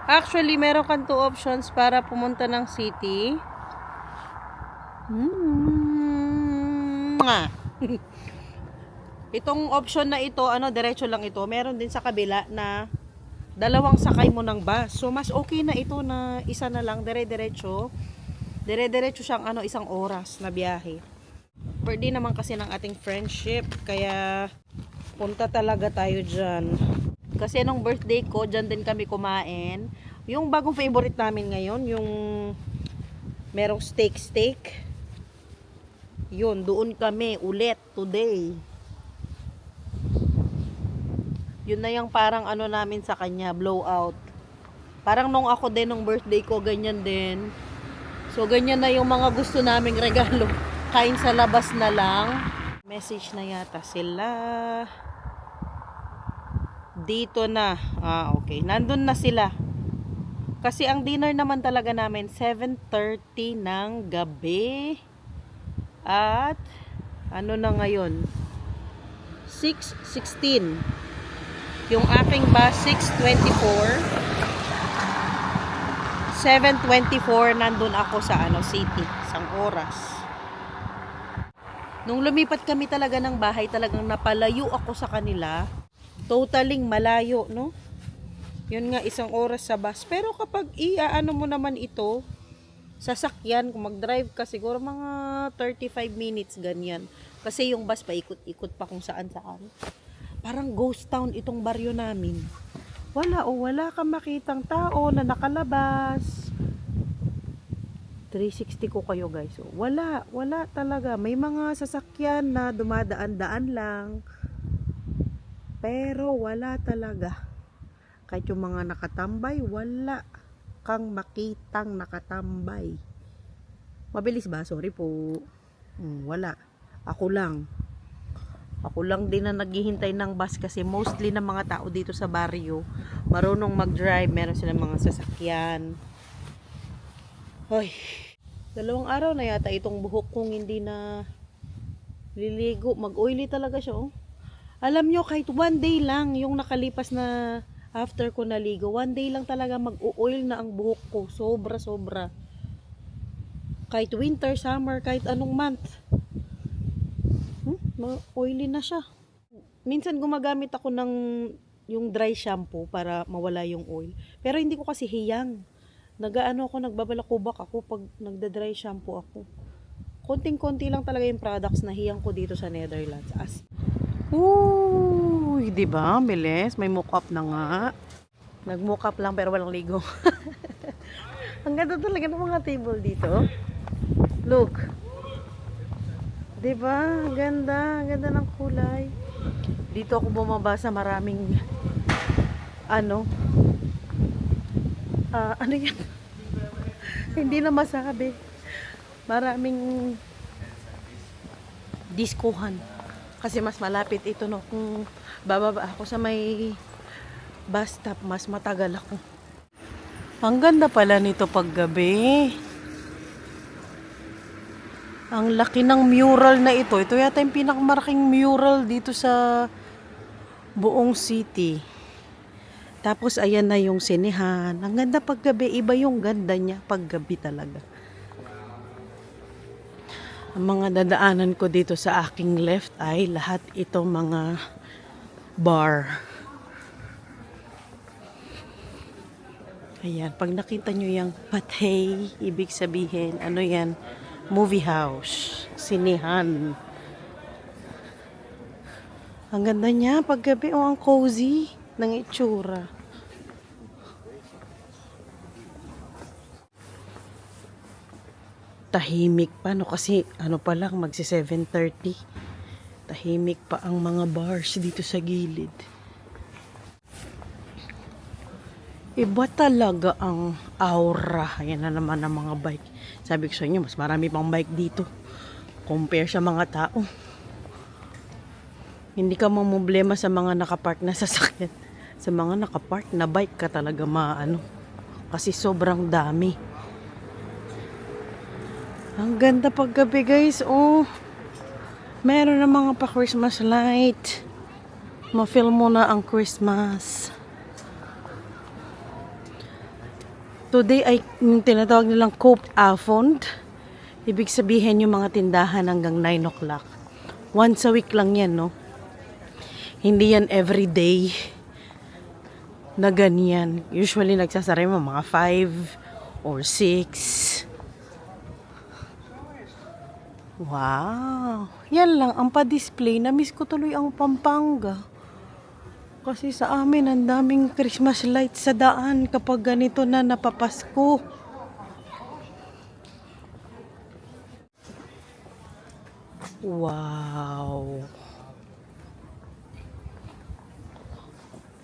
Actually, meron kang 2 options para pumunta ng city. Nga. Itong option na ito, diretso lang ito. Meron din sa kabila na dalawang sakay mo ng bus. So, mas okay na ito na isa na lang, dire-diretso. Dire-diretso siyang isang oras na biyahe. Birthday naman kasi ng ating friendship. Kaya, punta talaga tayo dyan. Kasi nung birthday ko, dyan din kami kumain. Yung bagong favorite namin ngayon, yung merong steak. Yun, doon kami ulit today. Yun na yung parang namin sa kanya, blowout. Parang nung ako din, nung birthday ko, ganyan din. So, ganyan na yung mga gusto naming regalo. Kain sa labas na lang. Message na yata sila. Dito na. Okay. Nandun na sila. Kasi ang dinner naman talaga namin, 7:30 ng gabi. At, na ngayon? 6:16. Yung aking bus, 6:24. 7:24, nandun ako sa city. Isang oras. Nung lumipat kami talaga ng bahay, talagang napalayo ako sa kanila. Totaling malayo, no? Yun nga, 1 oras sa bus. Pero kapag mo naman ito, sasakyan, kung mag-drive ka, siguro mga 35 minutes, ganyan. Kasi yung bus pa, ikot-ikot pa kung saan-saan. Parang ghost town itong baryo namin. Wala kang makitang tao na nakalabas. 360 ko kayo guys. Wala talaga. May mga sasakyan na dumadaan-daan lang. Pero wala talaga. Kahit yung mga nakatambay, wala kang makitang nakatambay. Mabilis ba? Sorry po. Wala. Ako lang din na naghihintay ng bus kasi mostly ng mga tao dito sa baryo marunong mag-drive, meron silang mga sasakyan. Hoy, 2 araw na yata itong buhok kong hindi na liligo. Mag-oily talaga siya, oh. Alam nyo, kahit 1 day lang yung nakalipas na after ko naligo, 1 day lang talaga mag-oil na ang buhok ko. Sobra. Kahit winter, summer, kahit anong month. Oily na siya. Minsan gumagamit ako ng yung dry shampoo para mawala yung oil. Pero hindi ko kasi hiyang. Nagbabalakubak ako pag nagda-dry shampoo ako. Konting-konti lang talaga yung products na hiyang ko dito sa Netherlands. Uy, di ba? Bilis. May mock-up na nga. Nag-mock-up lang pero walang ligo. Ang ganda talaga ng mga table dito. Look. Diba? Ganda ng kulay. Dito ako bumaba sa maraming ano yan? Hindi na masabi. Maraming diskuhan. Kasi mas malapit ito, no. Kung bababa ako sa may bus stop, mas matagal ako. Ang ganda pala nito paggabi. Ang laki ng mural na ito. Ito yata yung pinakamalaking mural dito sa buong city. Tapos ayan na yung sinehan. Ang ganda paggabi. Iba yung ganda niya paggabi talaga. Ang mga dadaanan ko dito sa aking left ay lahat ito mga bar. Ayan. Pag nakita nyo yung patay, ibig sabihin, yan? Movie house, sinehan. Ang ganda niya paggabi, ang cozy ng itsura. Tahimik pa, no? Kasi pa lang, magsi 7:30. Tahimik pa ang mga bars dito sa gilid. Iba talaga ang aura. Ayan na naman ang mga bike. Sabi ko sa inyo, mas marami pang bike dito compare sa mga tao. Hindi ka mamumblema sa mga nakapark na sasakyan. Sa mga nakapark na bike ka talaga kasi sobrang dami. Ang ganda paggabi guys. Meron na mga pa Christmas light. Ma-feel mo na ang Christmas. Today ay yung tinatawag nilang Cope Afond. Ibig sabihin yung mga tindahan hanggang 9 o'clock. Once a week lang yan, no? Hindi yan everyday na ganyan. Usually nagsasara mo mga 5 or 6. Wow! Yan lang ang pa-display. Na-miss ko tuloy ang Pampanga. Kasi sa amin, ang daming Christmas lights sa daan kapag ganito na napapasko. Wow!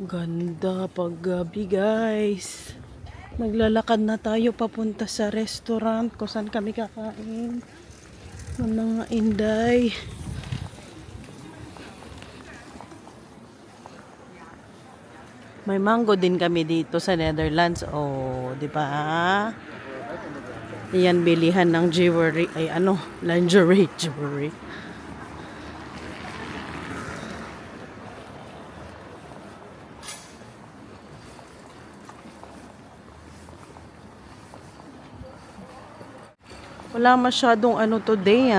Ganda paggabi, guys. Naglalakad na tayo papunta sa restaurant kung saan kami kakain ng mga inday. May mango din kami dito sa Netherlands. Oh, di ba? Iyan bilihan ng jewelry. Ay ano, lingerie jewelry. Wala masyadong ano today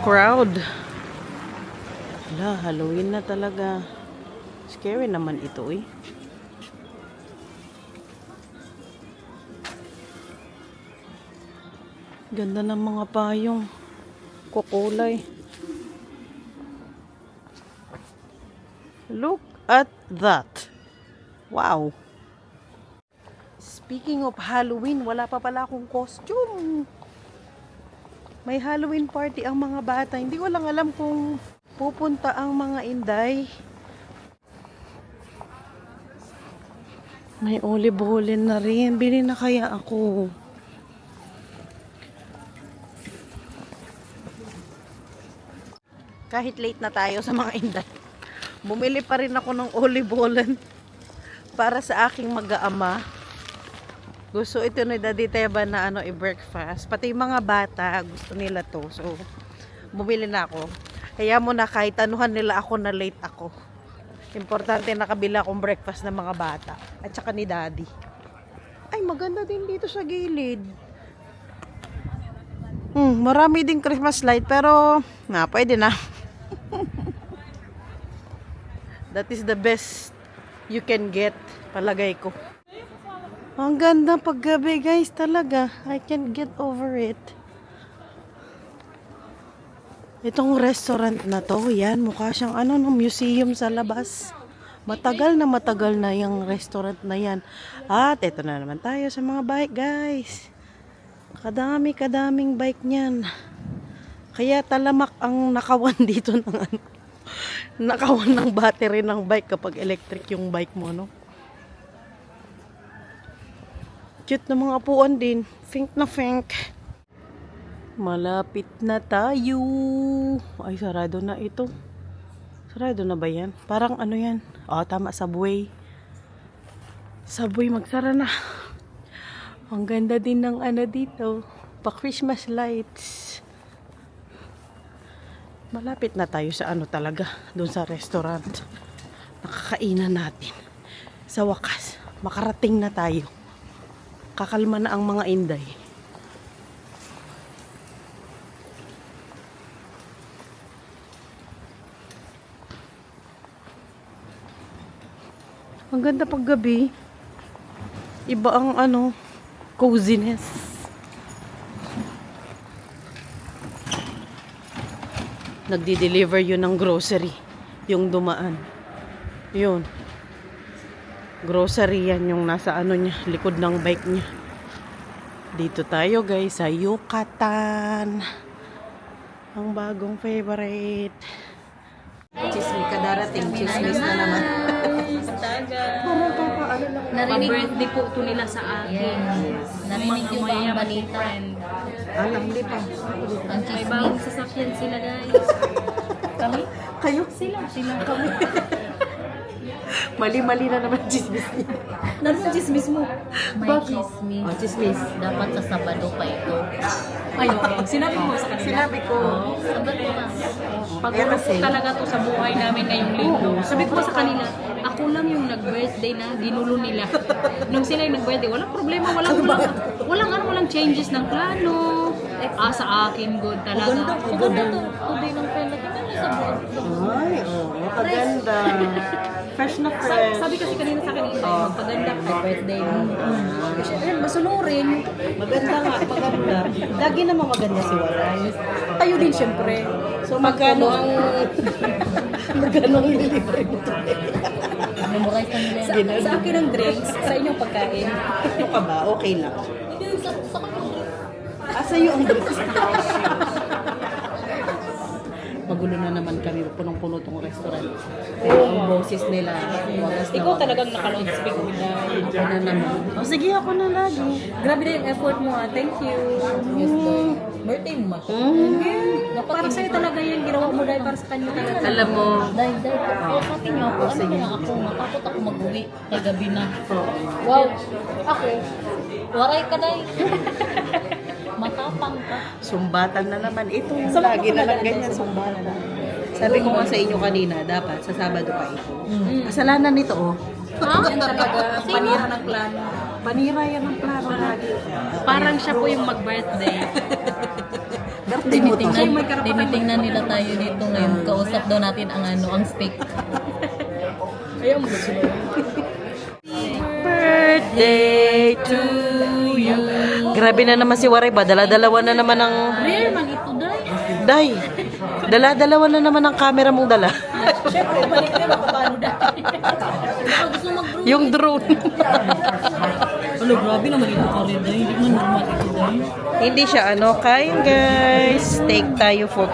crowd. Wala, Halloween na talaga. Scary naman ito eh. Ganda ng mga payong. Kukulay. Look at that. Wow. Speaking of Halloween, wala pa pala akong costume. May Halloween party ang mga bata. Hindi ko lang alam kung pupunta ang mga inday. May olive oil na rin. Bili na kaya ako. Kahit late na tayo sa mga inday, bumili pa rin ako ng olive oil para sa aking mag-aama. Gusto ito ni Daddy Teba na i-breakfast. Pati yung mga bata, gusto nila to. So, bumili na ako. Kaya mo na kahit anuhan nila ako na late ako. Importante nakabila akong breakfast ng mga bata. At saka ni Daddy. Ay, maganda din dito sa gilid. Marami din Christmas light. Pero, pwede na. That is the best you can get. Palagay ko. Ang ganda paggabi guys talaga. I can't get over it. Itong restaurant na to, yan, mukha siyang museum sa labas. Matagal na yung restaurant na yan. At ito na naman tayo sa mga bike guys. Kadaming bike niyan. Kaya talamak ang nakawan dito ng nakawan ng battery ng bike kapag electric yung bike mo, no? Cute na mga upuan din. Fink na fink. Malapit na tayo. Ay, sarado na ito. Sarado na ba yan? Parang yan? Tama, Subway. Subway, magsara na. Ang ganda din ng dito. Pa-Christmas lights. Malapit na tayo sa talaga. Doon sa restaurant. Nakakainan natin. Sa wakas, makarating na tayo. Kakalma na ang mga inday. Ang ganda pag gabi. Iba ang coziness. Nagdi-deliver yun ng grocery. Yung dumaan. Yun. Grocery yan yung nasa niya, likod ng bike niya. Dito tayo guys sa Yucatan. Ang bagong favorite. Chismis ka darating. Chismis na naman. Narinig birthday po ito nila sa akin. Yes. Narinig yung mga balita. Alam, hindi pa. Ang May bagong sasakyan sila guys. Kami? Kayo? Sila kami. Mali-mali na naman chismis niya. Nasaan chismis mo? May chismis. Chismis. Dapat sa Sabado pa ito. Ayun, sinabi mo sa kanila. Sinabi ko. Sabado na. Pag-urok talaga to sa buhay namin ngayong linggo. Sabi ko sa kanila, ako lang yung nag-birthday na ginulo nila. Nung sila yung nag-birthday, walang problema, walang changes ng plano. Sa akin, good talaga. Maganda to. Today ng friend natin. Ano sa birthday? Ay, maganda. Fresh na fresh. Sabi kasi kanina sa akin, magpaganda ka birthday mo. Ayun, masunurin. Maganda nga, maganda. Lagi naman maganda si Waray. Tayo din syempre. So, magkano ang nililibre mo today? Memorize na nila. Sa akin ang drinks, sa inyong pagkain. Ano ka ba? Okay lang. Hindi, sa kanya. Asa yung ang drinks? Magulo na naman kami. Punong-puno tong restaurant. Pero ang boses nila. Ikaw talagang naka-loudspeak na. Ako na naman. O sige, ako na lagi. Grabe na yung effort mo Thank you. Yes, boy. Birthday mo, mas. Para sa'yo talaga yan, ginawa mo dahil para sa kanya talaga. Alam mo, Dahil, kausapin niyo ako. Ano na ako? Natakot ako mag-uwi. Kay gabi na. Wow. Ako. Waray ka, day. Matapang ka. sumbatan na naman. Ito lagi na lang ganyan, sumbatan. Sabi ko nga sa inyo kanina, dapat sa Sabado pa ito. Kasalanan nito, oh. Yan talaga, panira ng plano. Panira yan ang plano lagi. Parang siya po yung mag-birthday. Birthday mo to. Tinitingnan nila tayo dito ngayon. Kausap daw natin ang ang steak. Ayaw mo gusto mo. Birthday to you. Grabe na naman si Waray ba? Dala-dalawa na naman ang... Rare man ito, day. Day! Dala-dalawa na naman ang camera mong dala. Siyempre, balik na paano dahil. Baka gusto mag-group. Yung drone. Ano, grabe naman ito ka rin, day. Hindi man normal ito, day. Hindi siya ano, kain guys. Steak tayo for.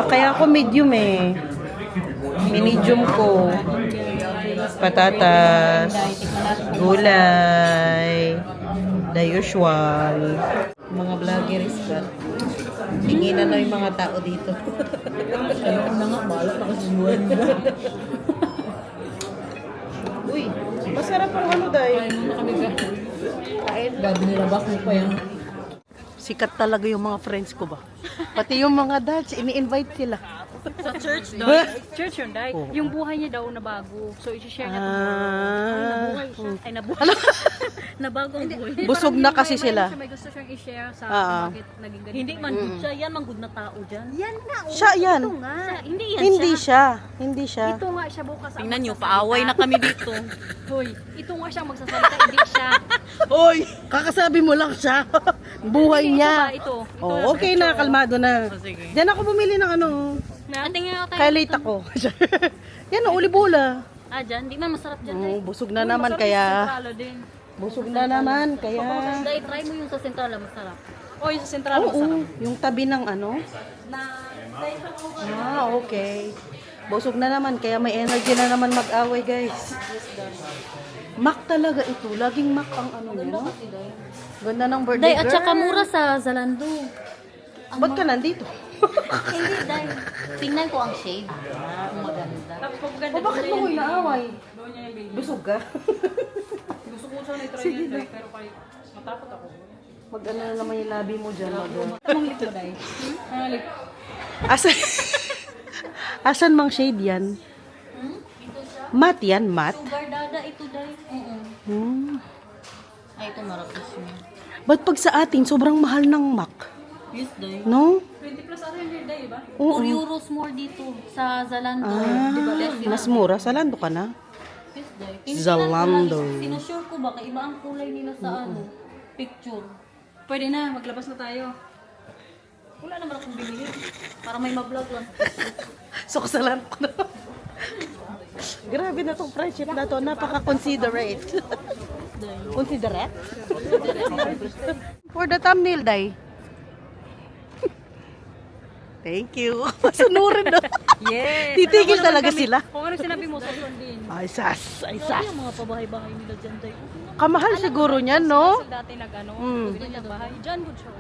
Kaya ako medium eh. Medium ko. Patatas. Gulay. The usual. Mga vloggers ka. Tinginan na yung mga tao dito. Ayoko na nga, balak na kasi buwan. Uy, masarap ang ano dahil. Kain. Gabi nilabas mo pa yan. Sikat talaga yung mga friends ko ba? Pati yung mga dads, ini-invite sila. Sa church daw. Church yun, Day. Oo. Yung buhay niya daw na bago. So, i-share niya Ay, nabuhay. Nabago ang buhay. Busog na kasi sila. May gusto siyang i-share sa bakit naging ganito. Hindi man good siya. Yan, man good na tao dyan. Yan nga. Siya yan. Ito nga. Hindi yan Hindi siya. siya. Hindi siya. Ito nga siya bukas. ang Tingnan nyo, magsasalita. paaway na kami dito. Hoy, ito nga siya magsasalita. Hindi siya. Hoy, kakasabi mo lang siya. Buhay Hindi, niya. Ito ba? Ito. Oh, okay na, kalmado na. sige. Diyan ako bumili ng ano, Tingnan nga tayo. kaya late ako. Yan, ulibula. Dyan. Di man masarap dyan, day. Oh, busog na naman kaya. Sentralo din. Busog na naman kaya. Day, try mo yung sa sentrala, masarap. O, yung sa sentralo. Oo, yung tabi ng ano. Na, Okay. Busog na naman kaya may energy na naman mag-away, guys. Mac talaga ito. Laging Mac ang ano niya, no? Ganda ng birthday Day, at girl. saka mura sa Zalando. Ba't ka nandito? Hindi, day. Tingnan ko ang shade. Kung maganda. tapos pag ganda. O bakit mo ko inaaway? Doon niya yung baby. Busog ka? Gusto ko sana i-try yun, Day, pero kahit matakot ako. Mag-ano na naman yung labi mo dyan. Anong lip mo, Day? Anong lip? Asan? Asan mang shade yan? Matte yan, matte? Gardada ito, day. Ay, ito marapos niya. Ba't pag sa atin, sobrang mahal ng Mac? Yes, day. No? 20 plus ano yung Day, ba? 4 euros more dito sa Zalando. Di ba? Less yun. Mas mura. Salando ka na? Yes, day. Zalando. Sinusure ko ba, iba ang kulay nila sa ano, picture. Pwede na, maglabas na tayo. Wala naman akong binili. Para may ma-vlog lang. So, kasalanan ko na. Grabe na tong friendship na to. Napaka-considerate. Considerate? For the thumbnail, Day. Thank you. Masunurin na. Yes! Titigil talaga sila. Kung ano sinabi mo, susundin. Ay, sas. Ay, Sabi sas. ang mga pabahay-bahay nila dyan, day. Kamahal siguro niyan, no? Sa dati nag-ano, Mm. bibili ng bahay. Diyan, good show.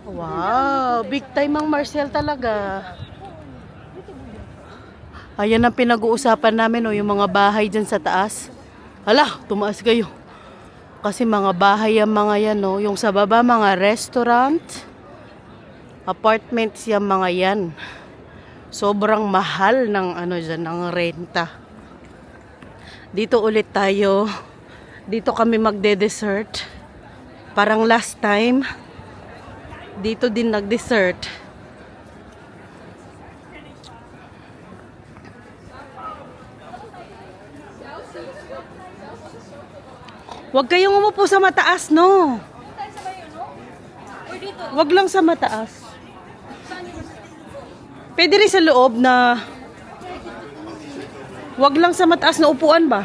Wow, big time ang Marcel talaga. Ayan ang pinag-uusapan namin, oh, yung mga bahay dyan sa taas. Hala, tumaas kayo. Kasi mga bahay ang mga yan, oh. Yung sa baba, mga restaurant, apartments yung mga yan. Sobrang mahal ng ano dyan, ng renta. Dito ulit tayo. Dito kami magde-dessert. Parang last time. Dito din nag-dessert. Huwag kayong umupo sa mataas, no? Huwag lang sa mataas. Pwede rin sa loob na... Huwag lang sa mataas na upuan ba?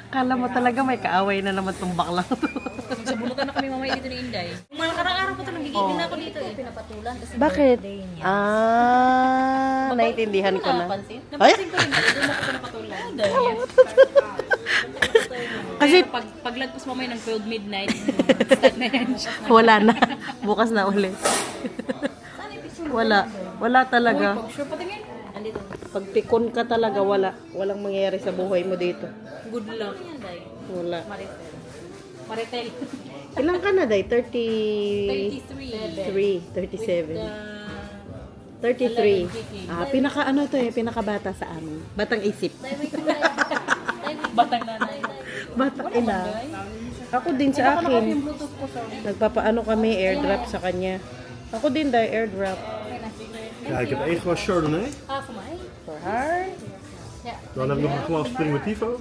Kala mo talaga may kaaway na naman tong baklang to. Sa bulutan na kami mamaya dito ni Inday. Mga nakarang araw pa ito, nagigigil na ako dito eh. Pinapatulan kasi Bakit? birthday niya. Naiintindihan ko na. Napansin? Ay? Napansin ko rin, doon ako pinapatulan. Kasi Paglagpas mamaya ng 12 midnight, start na yan siya. wala na. Bukas na ulit. Wala. Wala talaga. Sure, patingin. Andito. Pag pikon ka talaga, wala. Walang mangyayari sa buhay mo dito. Good luck. Yan, Day. Wala. Maricel. Maritel. Ilang ka na, Day? 33, 33. 33. Pinaka ano to pinakabata sa amin. Batang isip. Day, wait lang, Day. Day, wait. Batang nanay. Batang ina. Ako din sa akin. Nagpapaano kami airdrop sa kanya. Ako din, Day, airdrop. Ja, ik heb één glas Chardonnay. Ah, voor mij? For her. Dan heb ik nog een glas Primitivo.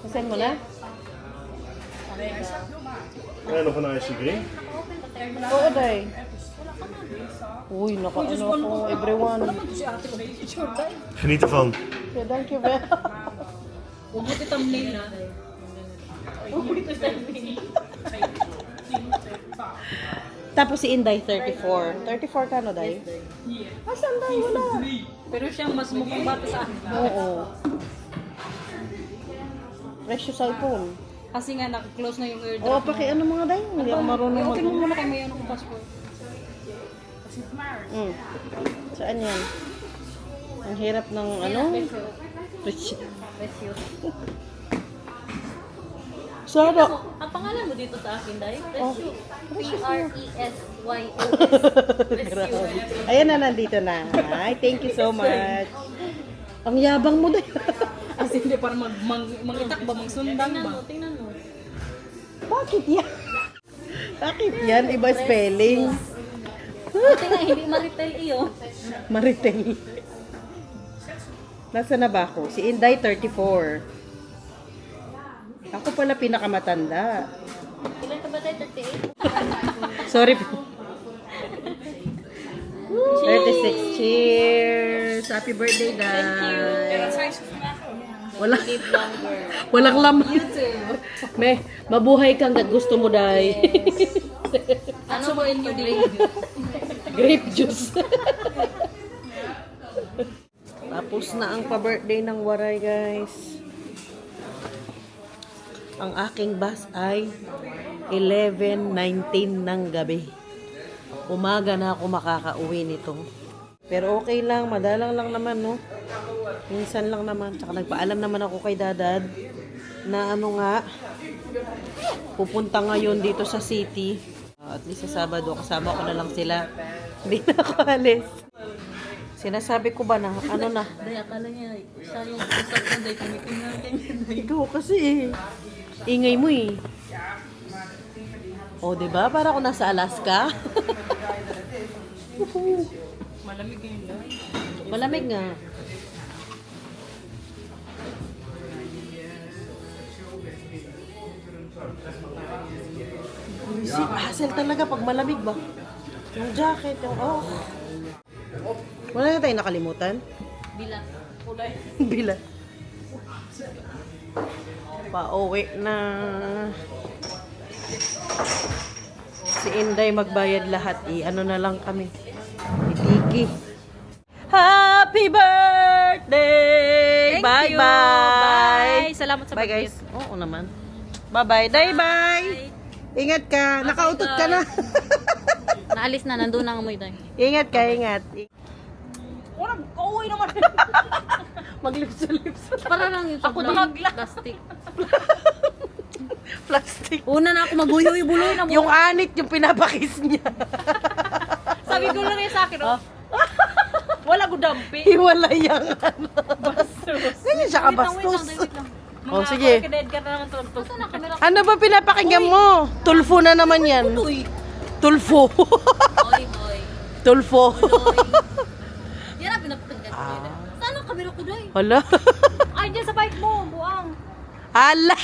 Kasan mo na? En nog een iced drink. Oo, Day. Uy, naka-ano ako, everyone. Geniet ervan. Yeah, thank you, Bel. Huwag mo thumbnail na. Tapos si Inday, 34. 34 ka, no, Day? Asan, Day? Wala. Pero siyang mas mukhang bata sa akin. Oo. Fresh yung cellphone. Kasi nga, naka-close na yung airdrop. Oo, ano mga, Day? Hindi ako marunong Okay mo muna kay may ano kong passport. Saan yan? Ang hirap ng ano? Sarap. Ang pangalan mo dito sa akin, Day? Oh. Presyo. Ayan na, nandito na. Ay, thank you so much. Ang yabang mo, Day. As in, hindi para mangitak ba, magsundang Tingnan ba? mo, tingnan mo. Bakit yan? Bakit yan? Iba spelling. Tingnan, hindi Maritel iyo. Maritel. Nasa na ba ako? Si Inday, 34. Ako pala pinakamatanda. Ilan ka ba, Day? 38? Sorry po. 36. Cheers! Happy birthday, guys! Walang, walang laman. Me, mabuhay kang gusto mo, Day. Ano mo in your day? Grape juice. Tapos na ang pa-birthday ng Waray, guys. Ang aking bus ay 11:19 ng gabi. Umaga na ako makakauwi nito. Pero okay lang, madalang lang naman, no? Minsan lang naman. Tsaka nagpaalam naman ako kay Dadad na ano nga, pupunta ngayon dito sa city. At least sa Sabado, kasama ko na lang sila. Hindi na ako alis. Sinasabi ko ba na, ano na? Day, akala niya, siya yung usap ko, Day. Kumikin natin. Ikaw kasi ingay mo eh. O, diba? Para ako nasa Alaska. Malamig yun lang. Malamig nga. Si hassle talaga pag malamig ba? Yung jacket, yung Wala na tayong nakalimutan? Bila. Kulay. Bila. Pauwi na. Si Inday magbayad lahat. Ano na lang kami. Itiki. Happy birthday! Thank you. Bye-bye! Bye! Salamat sa Bye, pag-gift. guys. Oo naman. Bye-bye. Day, bye! Ingat ka. Nakautot ka na. Naalis na, nandun na ang amoy, Day. Ingat ka, ingat. Walang, kauwi naman. Maglips-lips. Para lang yung sa Ako vlog. din. Plastic. Plastic. Una na ako maghuyoy-buloy na mo. Yung anit, yung pinapakis niya. Sabi ko lang yan sa akin, oh. Wala ko dampi. Hiwalay yung ano. Bastos. Ganyan siya kabastos. Oh, sige. Edgar na naman tulog. Saan ang kamera? Ano ba pinapakinggan mo? Tulfo na naman yan. Uy. Tulfo. Oy, boy. Tulfo. Yan ang pinapakinggan ko. Saan ang kamera ko, Doy? Hala. Ay, dyan sa bike mo, buang. Hala.